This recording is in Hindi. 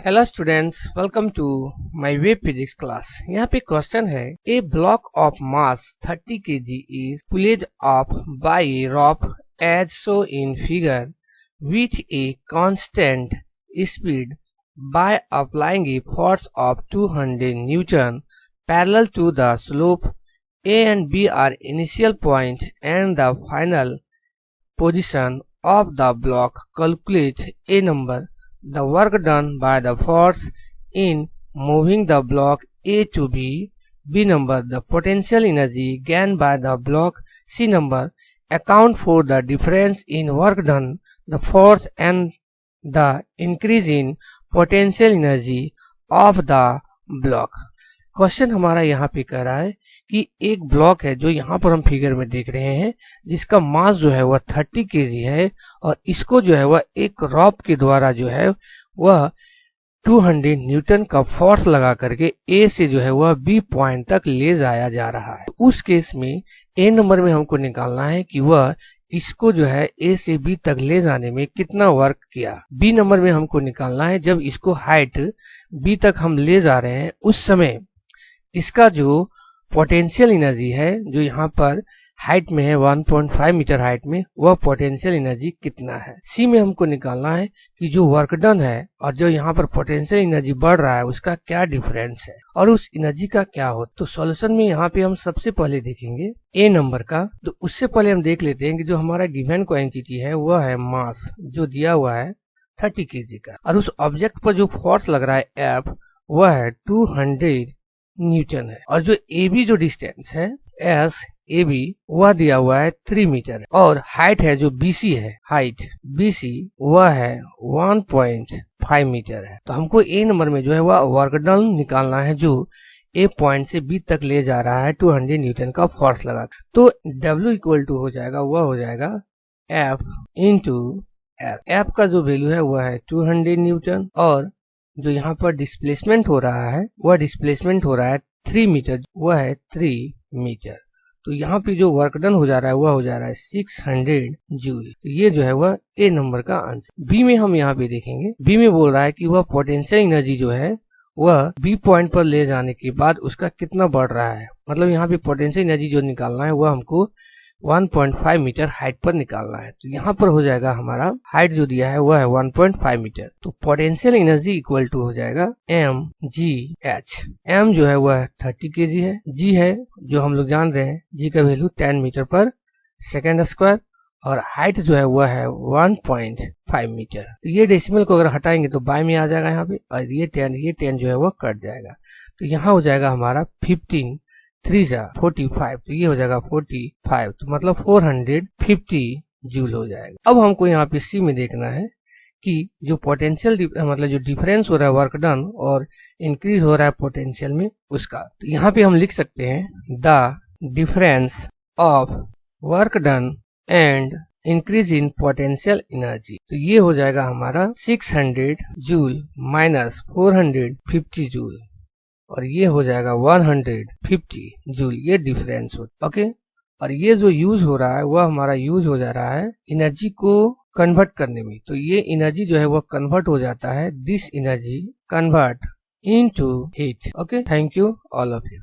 Hello students, welcome to my web physics class. यहाँ पे क्वेश्चन है, a block of mass 30 kg is pulled up by a rope as show in figure with a constant speed by applying a force of 200 newton parallel to the slope. A and B are initial point and the final position of the block. Calculate A number the work done by the force in moving the block A to B. B number the potential energy gained by the block. C number account for the difference in work done, the force and the increase in potential energy of the block. Question हमारा यहाँ पे कह रहा है कि एक ब्लॉक है जो यहाँ पर हम फिगर में देख रहे हैं, जिसका मास जो है वह 30 kg है और इसको जो है वह एक रॉप के द्वारा जो है वह 200 न्यूटन का फोर्स लगा करके ए से जो है वह बी पॉइंट तक ले जाया जा रहा है। उस केस में ए नंबर में हमको निकालना है कि वह इसको जो है ए से बी तक ले जाने में कितना वर्क किया। बी नंबर में हमको निकालना है जब इसको हाइट बी तक हम ले जा रहे हैं उस समय इसका जो पोटेंशियल एनर्जी है जो यहाँ पर हाइट में है 1.5 मीटर हाइट में, वह पोटेंशियल एनर्जी कितना है। सी में हमको निकालना है कि जो वर्क डन है और जो यहाँ पर पोटेंशियल एनर्जी बढ़ रहा है उसका क्या डिफरेंस है और उस एनर्जी का क्या हो। तो सॉल्यूशन में यहाँ पे हम सबसे पहले देखेंगे ए नंबर का। तो उससे पहले हम देख लेते हैं कि जो हमारा गिवन क्वांटिटी है वह है मास जो दिया हुआ है 30 kg का, और उस ऑब्जेक्ट पर जो फोर्स लग रहा है एफ वह है 200 न्यूटन है, और जो ए बी जो डिस्टेंस है एस ए बी वह दिया हुआ है 3 मीटर, और हाइट है जो बीसी है, हाइट बीसी वह है 1.5 मीटर है। तो हमको ए नंबर में जो है वह वर्क डन निकालना है जो ए पॉइंट से बी तक ले जा रहा है 200 न्यूटन का फोर्स लगा। तो W इक्वल टू हो जाएगा वह हो जाएगा F इंटू एल। एफ का जो वैल्यू है वह है 200 न्यूटन और जो यहाँ पर डिस्प्लेसमेंट हो रहा है वह डिस्प्लेसमेंट हो रहा है 3 मीटर, वह है 3 मीटर। तो यहाँ पे जो वर्क डन हो जा रहा है वह हो जा रहा है 600 जूल। तो ये जो है वह ए नंबर का आंसर। बी में हम यहाँ पे देखेंगे, बी में बोल रहा है कि वह पोटेंशियल एनर्जी जो है वह बी पॉइंट पर ले जाने के बाद उसका कितना बढ़ रहा है। मतलब यहाँ पे पोटेंशियल एनर्जी जो निकालना है वह हमको 1.5 मीटर हाइट पर निकालना है। तो यहाँ पर हो जाएगा हमारा हाइट जो दिया है वह है 1.5 मीटर। तो पोटेंशियल एनर्जी इक्वल टू हो जाएगा एम जी एच। एम जो है वह 30 kg है, जी है जो हम लोग जान रहे हैं जी का वैल्यू 10 मीटर पर सेकेंड स्क्वायर, और हाइट जो है वह है 1.5 मीटर। तो ये डेसिमल को अगर हटाएंगे तो बाय में आ जाएगा यहाँ पे, और ये 10 जो है वह कट जाएगा। तो यहाँ हो जाएगा हमारा 15 3 जा 45, तो ये हो जाएगा 45, तो मतलब 450 जूल हो जाएगा। अब हमको यहाँ पे सी में देखना है कि जो पोटेंशियल मतलब जो डिफरेंस हो रहा है वर्क डन और इंक्रीज हो रहा है पोटेंशियल में उसका। तो यहाँ पे हम लिख सकते हैं the difference of work done and increase in potential energy. तो ये हो जाएगा हमारा 600 जूल माइनस 450 जूल, और ये हो जाएगा 150 जूल। ये डिफरेंस हो, ओके। और ये जो यूज हो रहा है वह हमारा यूज हो जा रहा है एनर्जी को कन्वर्ट करने में। तो ये एनर्जी जो है वह कन्वर्ट हो जाता है, this energy convert into heat. Okay, thank you all of you.